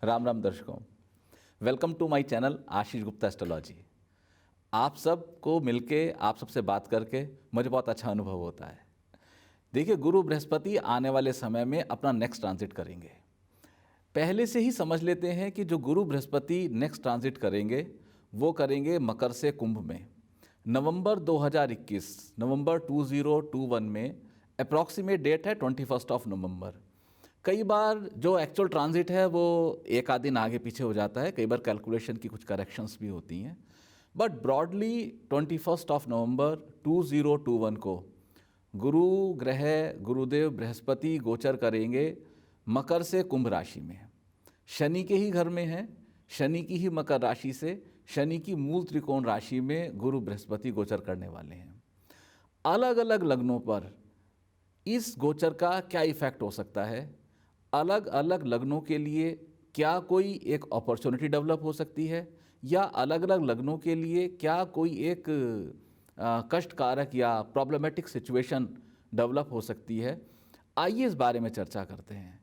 राम राम दर्शकों, welcome to my channel Ashish Gupta astrology. आप सबको मिलके आप सबसे बात करके मुझे बहुत अच्छा अनुभव होता है। देखिए, गुरु बृहस्पति आने वाले समय में अपना नेक्स्ट ट्रांजिट करेंगे। पहले से ही समझ लेते हैं कि जो गुरु बृहस्पति नेक्स्ट ट्रांजिट करेंगे वो करेंगे मकर से कुंभ में नवंबर 2021, नवंबर 2021 में। अप्रॉक्सीमेट डेट है 21 नवंबर। कई बार जो एक्चुअल ट्रांजिट है वो एक आध दिन आगे पीछे हो जाता है, कई बार कैलकुलेशन की कुछ करेक्शंस भी होती हैं, बट ब्रॉडली 21 नवंबर 2021 को गुरु ग्रह गुरुदेव बृहस्पति गोचर करेंगे मकर से कुंभ राशि में। शनि के ही घर में है, शनि की ही मकर राशि से शनि की मूल त्रिकोण राशि में गुरु बृहस्पति गोचर करने वाले हैं। अलग अलग लग्नों पर इस गोचर का क्या इफेक्ट हो सकता है, अलग अलग लग्नों के लिए क्या कोई एक अपॉर्चुनिटी डेवलप हो सकती है, या अलग अलग लग्नों के लिए क्या कोई एक कष्टकारक या प्रॉब्लमेटिक सिचुएशन डेवलप हो सकती है, आइए इस बारे में चर्चा करते हैं।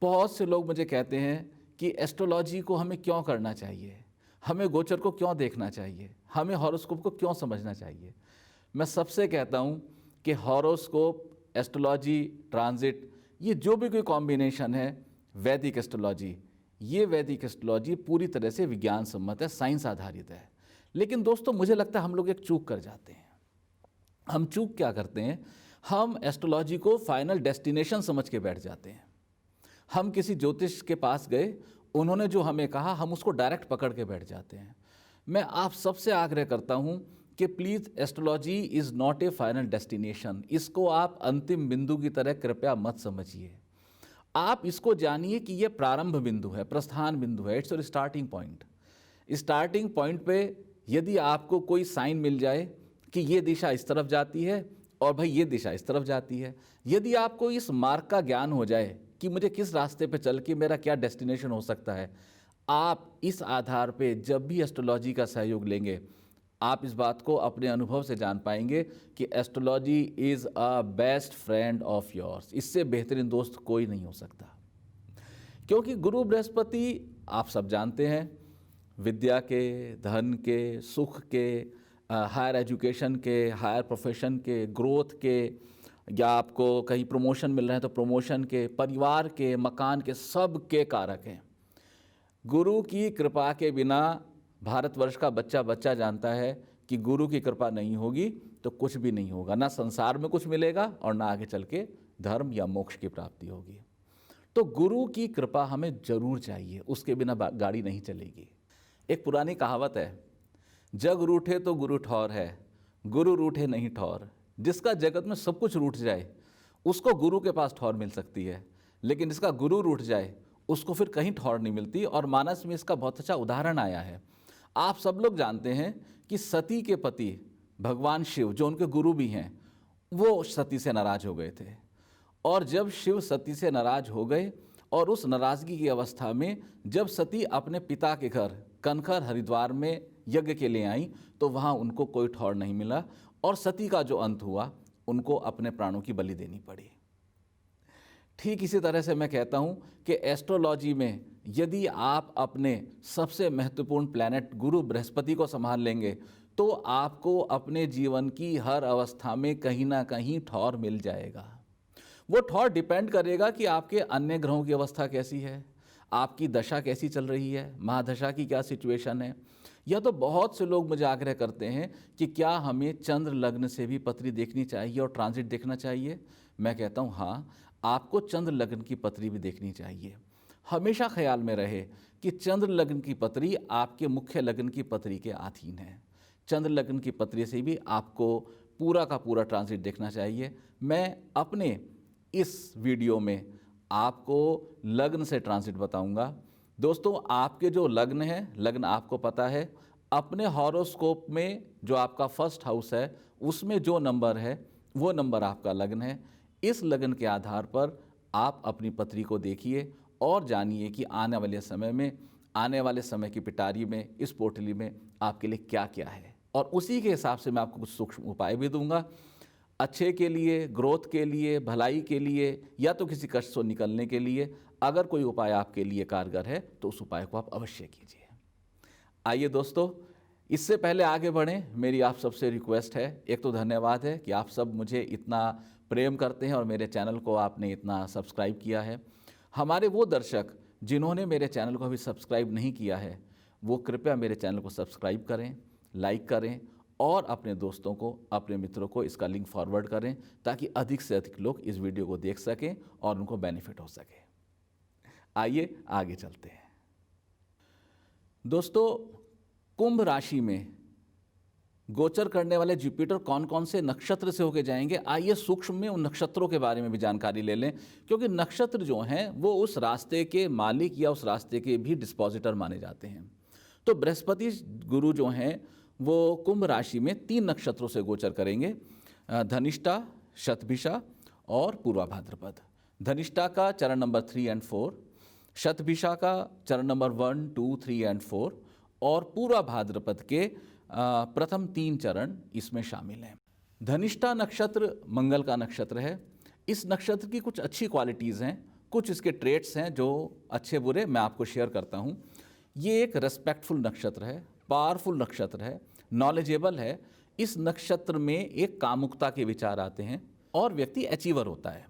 बहुत से लोग मुझे कहते हैं कि एस्ट्रोलॉजी को हमें क्यों करना चाहिए, हमें गोचर को क्यों देखना चाहिए, हमें हॉरोस्कोप को क्यों समझना चाहिए। मैं सबसे कहता हूँ कि हॉरोस्कोप, एस्ट्रोलॉजी, ट्रांजिट, ये जो भी कोई कॉम्बिनेशन है, वैदिक एस्ट्रोलॉजी, ये वैदिक एस्ट्रोलॉजी पूरी तरह से विज्ञान सम्मत है, साइंस आधारित है। लेकिन दोस्तों, मुझे लगता है हम लोग एक चूक कर जाते हैं। हम चूक क्या करते हैं, हम एस्ट्रोलॉजी को फाइनल डेस्टिनेशन समझ के बैठ जाते हैं। हम किसी ज्योतिष के पास गए, उन्होंने जो हमें कहा हम उसको डायरेक्ट पकड़ के बैठ जाते हैं। मैं आप सबसे आग्रह करता हूं कि please, astrology is not A final destination. इसको आप अंतिम बिंदु की तरह कृपया मत समझिए। आप इसको जानिए कि यह प्रारंभ बिंदु है, प्रस्थान बिंदु है, it's your starting point. Starting point पे यदि आपको कोई साइन मिल जाए कि ये दिशा इस तरफ जाती है और भाई ये दिशा इस तरफ जाती है, यदि आपको इस मार्ग का ज्ञान हो जाए कि मुझे किस रास्ते पे चल के मेरा क्या डेस्टिनेशन हो सकता है, आप इस आधार पे जब भी एस्ट्रोलॉजी का सहयोग लेंगे, आप इस बात को अपने अनुभव से जान पाएंगे कि astrology is a best friend of yours. इससे बेहतरीन दोस्त कोई नहीं हो सकता। क्योंकि गुरु बृहस्पति आप सब जानते हैं, विद्या के, धन के, सुख के, हायर एजुकेशन के, हायर प्रोफेशन के, ग्रोथ के, या आपको कहीं प्रमोशन मिल रहा है तो प्रमोशन के, परिवार के, मकान के, सब के कारक हैं। गुरु की कृपा के बिना भारतवर्ष का बच्चा बच्चा जानता है कि गुरु की कृपा नहीं होगी तो कुछ भी नहीं होगा, ना संसार में कुछ मिलेगा और ना आगे चल के धर्म या मोक्ष की प्राप्ति होगी। तो गुरु की कृपा हमें जरूर चाहिए, उसके बिना गाड़ी नहीं चलेगी। एक पुरानी कहावत है, जग रूठे तो गुरु ठौर है, गुरु रूठे नहीं ठौर। जिसका जगत में सब कुछ रूठ जाए उसको गुरु के पास ठौर मिल सकती है, लेकिन जिसका गुरु रूठ जाए उसको फिर कहीं ठौर नहीं मिलती। और मानस में इसका बहुत अच्छा उदाहरण आया है। आप सब लोग जानते हैं कि सती के पति भगवान शिव, जो उनके गुरु भी हैं, वो सती से नाराज हो गए थे। और जब शिव सती से नाराज हो गए और उस नाराज़गी की अवस्था में जब सती अपने पिता के घर कनखर हरिद्वार में यज्ञ के लिए आई तो वहाँ उनको कोई ठौर नहीं मिला और सती का जो अंत हुआ, उनको अपने प्राणों की बलि देनी पड़ी। ठीक इसी तरह से मैं कहता हूँ कि एस्ट्रोलॉजी में यदि आप अपने सबसे महत्वपूर्ण प्लैनेट गुरु बृहस्पति को संभाल लेंगे तो आपको अपने जीवन की हर अवस्था में कहीं ना कहीं ठौर मिल जाएगा। वो ठौर डिपेंड करेगा कि आपके अन्य ग्रहों की अवस्था कैसी है, आपकी दशा कैसी चल रही है, महादशा की क्या सिचुएशन है। या तो बहुत से लोग मुझे आग्रह करते हैं कि क्या हमें चंद्र लग्न से भी पत्री देखनी चाहिए और ट्रांजिट देखना चाहिए। मैं कहता हूँ हाँ, आपको चंद्र लग्न की पत्री भी देखनी चाहिए। हमेशा ख्याल में रहे कि चंद्र लग्न की पत्री आपके मुख्य लग्न की पत्री के अधीन है। चंद्र लग्न की पत्री से भी आपको पूरा का पूरा ट्रांजिट देखना चाहिए। मैं अपने इस वीडियो में आपको लग्न से ट्रांजिट बताऊंगा। दोस्तों, आपके जो लग्न है, लग्न आपको पता है, अपने हॉरोस्कोप में जो आपका फर्स्ट हाउस है उसमें जो नंबर है वो नंबर आपका लग्न है। इस लग्न के आधार पर आप अपनी पत्री को देखिए और जानिए कि आने वाले समय में, आने वाले समय की पिटारी में, इस पोटली में आपके लिए क्या क्या है, और उसी के हिसाब से मैं आपको कुछ सूक्ष्म उपाय भी दूंगा अच्छे के लिए, ग्रोथ के लिए, भलाई के लिए, या तो किसी कष्ट से निकलने के लिए अगर कोई उपाय आपके लिए कारगर है तो उस उपाय को आप अवश्य कीजिए। आइए दोस्तों, इससे पहले आगे बढ़ें, मेरी आप सबसे रिक्वेस्ट है, एक तो धन्यवाद है कि आप सब मुझे इतना प्रेम करते हैं और मेरे चैनल को आपने इतना सब्सक्राइब किया है। हमारे वो दर्शक जिन्होंने मेरे चैनल को अभी सब्सक्राइब नहीं किया है, वो कृपया मेरे चैनल को सब्सक्राइब करें, लाइक करें और अपने दोस्तों को, अपने मित्रों को इसका लिंक फॉरवर्ड करें, ताकि अधिक से अधिक लोग इस वीडियो को देख सकें और उनको बेनिफिट हो सके। आइए आगे चलते हैं। दोस्तों, कुंभ राशि में गोचर करने वाले जुपिटर कौन कौन से नक्षत्र से होके जाएंगे, आइए सूक्ष्म में उन नक्षत्रों के बारे में भी जानकारी ले लें, क्योंकि नक्षत्र जो हैं वो उस रास्ते के मालिक या उस रास्ते के भी डिस्पोजिटर माने जाते हैं। तो बृहस्पति गुरु जो हैं वो कुंभ राशि में 3 नक्षत्रों से गोचर करेंगे, धनिष्ठा, शतभिषा और पूर्वा भाद्रपद। धनिष्ठा का चरण नंबर 3 और 4, शतभिषा का चरण नंबर 1, 2, 3 और 4 और पूर्वा भाद्रपद के प्रथम 3 चरण इसमें शामिल हैं। धनिष्ठा नक्षत्र मंगल का नक्षत्र है। इस नक्षत्र की कुछ अच्छी क्वालिटीज़ हैं, कुछ इसके ट्रेट्स हैं जो अच्छे बुरे मैं आपको शेयर करता हूँ। ये एक रेस्पेक्टफुल नक्षत्र है, पावरफुल नक्षत्र है, नॉलेजेबल है। इस नक्षत्र में एक कामुकता के विचार आते हैं और व्यक्ति अचीवर होता है।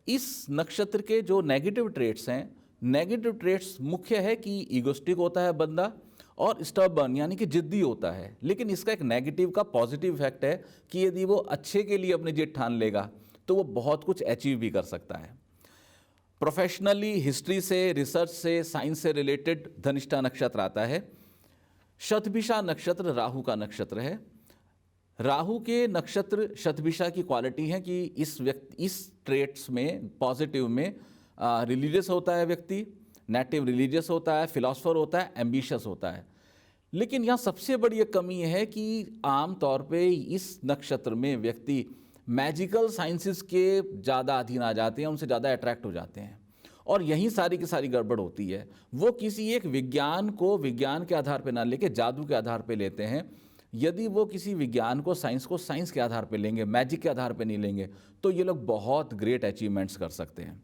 इस नक्षत्र के जो नेगेटिव ट्रेट्स हैं, नेगेटिव ट्रेट्स मुख्य है कि ईगोस्टिक होता है बंदा और स्टबर्न यानी कि जिद्दी होता है। लेकिन इसका एक नेगेटिव का पॉजिटिव इफेक्ट है कि यदि वो अच्छे के लिए अपनी जिद ठान लेगा तो वो बहुत कुछ अचीव भी कर सकता है। प्रोफेशनली, हिस्ट्री से, रिसर्च से, साइंस से रिलेटेड धनिष्ठा नक्षत्र आता है। शतभिषा नक्षत्र राहु का नक्षत्र है। राहु के नक्षत्र शतभिषा की क्वालिटी है कि इस ट्रेट्स में, पॉजिटिव में, रिलीजियस होता है व्यक्ति, नेटिव रिलीजियस होता है, फिलॉसफर होता है, एम्बिशियस होता है। लेकिन यहाँ सबसे बड़ी एक कमी है कि आम तौर पे इस नक्षत्र में व्यक्ति मैजिकल साइंसेस के ज़्यादा अधीन आ जाते हैं, उनसे ज़्यादा अट्रैक्ट हो जाते हैं और यही सारी की सारी गड़बड़ होती है। वो किसी एक विज्ञान को विज्ञान के आधार पे ना लेके जादू के आधार पे लेते हैं। यदि वो किसी विज्ञान को साइंस के आधार पे लेंगे, मैजिक के आधार पे नहीं लेंगे, तो ये लोग बहुत ग्रेट अचीवमेंट्स कर सकते हैं।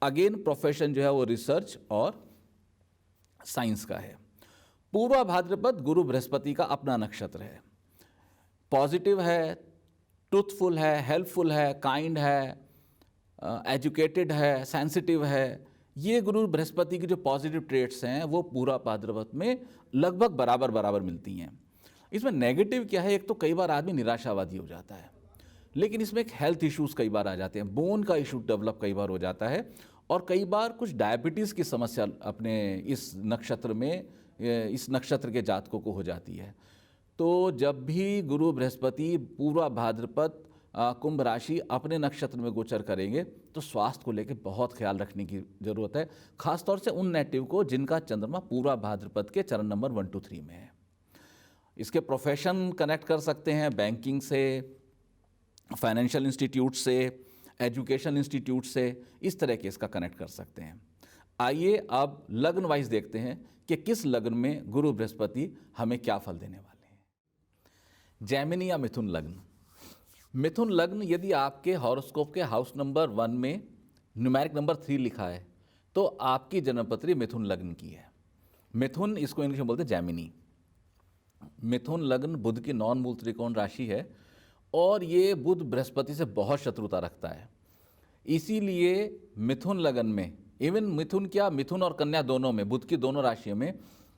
अगेन प्रोफेशन जो है वो रिसर्च और साइंस का है। पूर्वा भाद्रपद गुरु बृहस्पति का अपना नक्षत्र है। पॉजिटिव है, ट्रूथफुल है, हेल्पफुल है, काइंड है, एजुकेटेड है, सेंसिटिव है। ये गुरु बृहस्पति की जो पॉजिटिव ट्रेट्स हैं वो पूरा भाद्रपद में लगभग बराबर बराबर मिलती हैं। इसमें नेगेटिव क्या है, एक तो कई बार आदमी निराशावादी हो जाता है, लेकिन इसमें एक हेल्थ इश्यूज कई बार आ जाते हैं, बोन का इशू डेवलप कई बार हो जाता है और कई बार कुछ डायबिटीज़ की समस्या अपने इस नक्षत्र में, इस नक्षत्र के जातकों को हो जाती है। तो जब भी गुरु बृहस्पति पूर्वा भाद्रपद कुंभ राशि अपने नक्षत्र में गोचर करेंगे तो स्वास्थ्य को लेकर बहुत ख्याल रखने की ज़रूरत है, खासतौर से उन नेटिव को जिनका चंद्रमा पूर्वा भाद्रपद के चरण नंबर 1, 2, 3 में है। इसके प्रोफेशन कनेक्ट कर सकते हैं बैंकिंग से, फाइनेंशियल इंस्टीट्यूट से, एजुकेशन इंस्टीट्यूट से, इस तरह के इसका कनेक्ट कर सकते हैं। आइए अब लग्न वाइज देखते हैं कि किस लग्न में गुरु बृहस्पति हमें क्या फल देने वाले हैं। जैमिनी या मिथुन लग्न। मिथुन लग्न यदि आपके हॉरोस्कोप के हाउस नंबर 1 में न्यूमेरिक नंबर 3 लिखा है तो आपकी जन्मपत्री मिथुन लग्न की है। मिथुन, इसको इंग्लिश में बोलते हैं जैमिनी। मिथुन लग्न बुध की नॉन मूल त्रिकोण राशि है और ये बुध बृहस्पति से बहुत शत्रुता रखता है। इसीलिए मिथुन लग्न में, इवन मिथुन क्या, मिथुन और कन्या दोनों में, बुध की दोनों राशियों में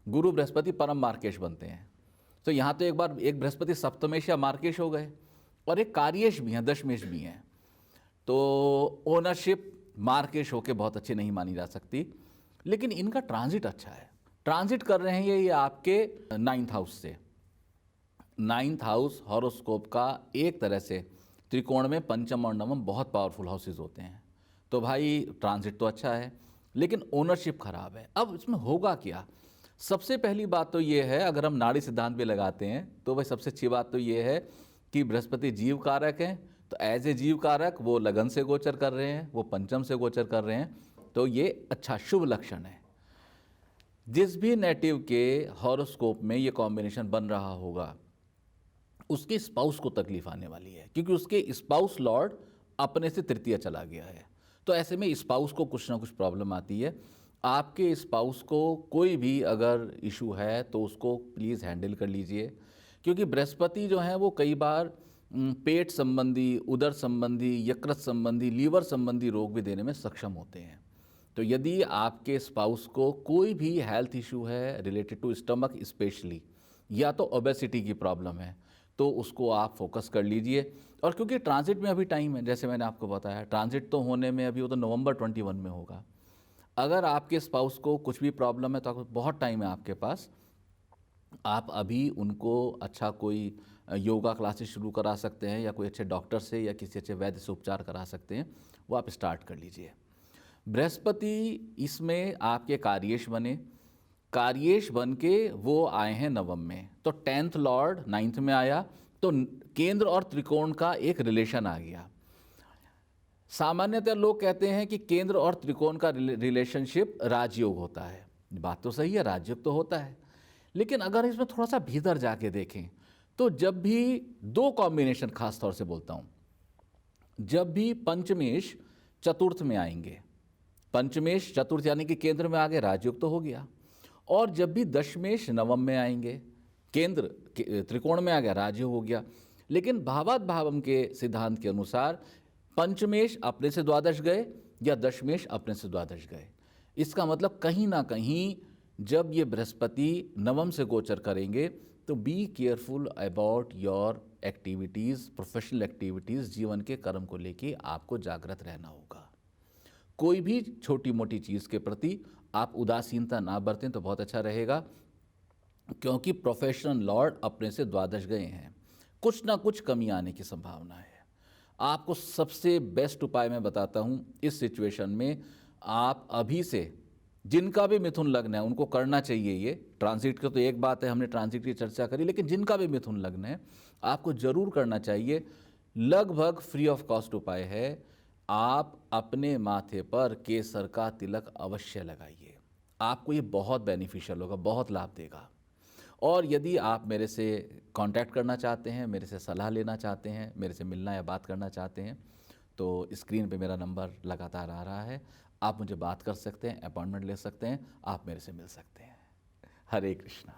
गुरु बृहस्पति परम मार्केश बनते हैं। तो यहाँ तो एक बार एक बृहस्पति सप्तमेश या मार्केश हो गए और एक कार्येश भी हैं, दशमेश भी हैं। तो ओनरशिप मार्केश होके बहुत अच्छी नहीं मानी जा सकती, लेकिन इनका ट्रांजिट अच्छा है। ट्रांजिट कर रहे हैं ये आपके 9th हाउस से। 9th हाउस हॉरोस्कोप का एक तरह से त्रिकोण में पंचम और नवम बहुत पावरफुल हाउसेज होते हैं। तो भाई ट्रांजिट तो अच्छा है लेकिन ओनरशिप खराब है। अब इसमें होगा क्या? सबसे पहली बात तो ये है, अगर हम नाड़ी सिद्धांत पे लगाते हैं तो भाई सबसे अच्छी बात तो ये है कि बृहस्पति जीव कारक हैं, तो एज ए जीव कारक वो लगन से गोचर कर रहे हैं, वो पंचम से गोचर कर रहे हैं, तो ये अच्छा शुभ लक्षण है। जिस भी नेटिव के हॉरोस्कोप में ये कॉम्बिनेशन बन रहा होगा उसके स्पाउस को तकलीफ आने वाली है, क्योंकि उसके स्पाउस लॉर्ड अपने से तृतीय चला गया है। तो ऐसे में स्पाउस को कुछ ना कुछ प्रॉब्लम आती है। आपके स्पाउस को कोई भी अगर इशू है तो उसको प्लीज़ हैंडल कर लीजिए, क्योंकि बृहस्पति जो है वो कई बार पेट संबंधी, उदर संबंधी, यकृत संबंधी, लीवर संबंधी रोग भी देने में सक्षम होते हैं। तो यदि आपके स्पाउस को कोई भी हेल्थ इशू है रिलेटेड टू स्टमक स्पेशली, या तो ओबेसिटी की प्रॉब्लम है, तो उसको आप फोकस कर लीजिए। और क्योंकि ट्रांजिट में अभी टाइम है, जैसे मैंने आपको बताया, ट्रांजिट तो होने में अभी वो तो नवंबर 21 में होगा। अगर आपके स्पाउस को कुछ भी प्रॉब्लम है तो आपको बहुत टाइम है आपके पास। आप अभी उनको अच्छा कोई योगा क्लासेस शुरू करा सकते हैं, या कोई अच्छे डॉक्टर से या किसी अच्छे वैद्य से उपचार करा सकते हैं, वो आप स्टार्ट कर लीजिए। बृहस्पति इसमें आपके कार्येश बने, कार्येश बन के वो आए हैं नवम में, तो 10th लॉर्ड 9th में आया, तो केंद्र और त्रिकोण का एक रिलेशन आ गया। सामान्यतः लोग कहते हैं कि केंद्र और त्रिकोण का रिलेशनशिप राजयोग होता है। बात तो सही है, राजयोग तो होता है, लेकिन अगर इसमें थोड़ा सा भीतर जाके देखें तो जब भी दो कॉम्बिनेशन, खास तौर से बोलता हूँ, जब भी पंचमेश चतुर्थ में आएंगे, पंचमेश चतुर्थ यानी कि केंद्र में आ गए, राजयोग तो हो गया, और जब भी दशमेश नवम में आएंगे, केंद्र त्रिकोण में आ गया, राजयोग हो गया। लेकिन भावात भावम के सिद्धांत के अनुसार पंचमेश अपने से द्वादश गए या दशमेश अपने से द्वादश गए। इसका मतलब कहीं ना कहीं जब ये बृहस्पति नवम से गोचर करेंगे तो be careful about your activities, professional activities, जीवन के कर्म को लेके आपको जागृत रहना होगा। कोई भी छोटी मोटी चीज़ के प्रति आप उदासीनता ना बरतें तो बहुत अच्छा रहेगा, क्योंकि प्रोफेशनल लॉर्ड अपने से द्वादश गए हैं, कुछ ना कुछ कमी आने की संभावना है। आपको सबसे बेस्ट उपाय मैं बताता हूँ इस सिचुएशन में, आप अभी से जिनका भी मिथुन लग्न है उनको करना चाहिए ये। ट्रांजिट की तो एक बात है, हमने ट्रांजिट की चर्चा करी, लेकिन जिनका भी मिथुन लग्न है आपको जरूर करना चाहिए। लगभग फ्री ऑफ कॉस्ट उपाय है, आप अपने माथे पर केसर का तिलक अवश्य लगाइए। आपको ये बहुत बेनिफिशियल होगा, बहुत लाभ देगा। और यदि आप मेरे से कांटेक्ट करना चाहते हैं, मेरे से सलाह लेना चाहते हैं, मेरे से मिलना या बात करना चाहते हैं, तो स्क्रीन पे मेरा नंबर लगातार आ रहा है, आप मुझे बात कर सकते हैं, अपॉइंटमेंट ले सकते हैं, आप मेरे से मिल सकते हैं। हरे कृष्णा।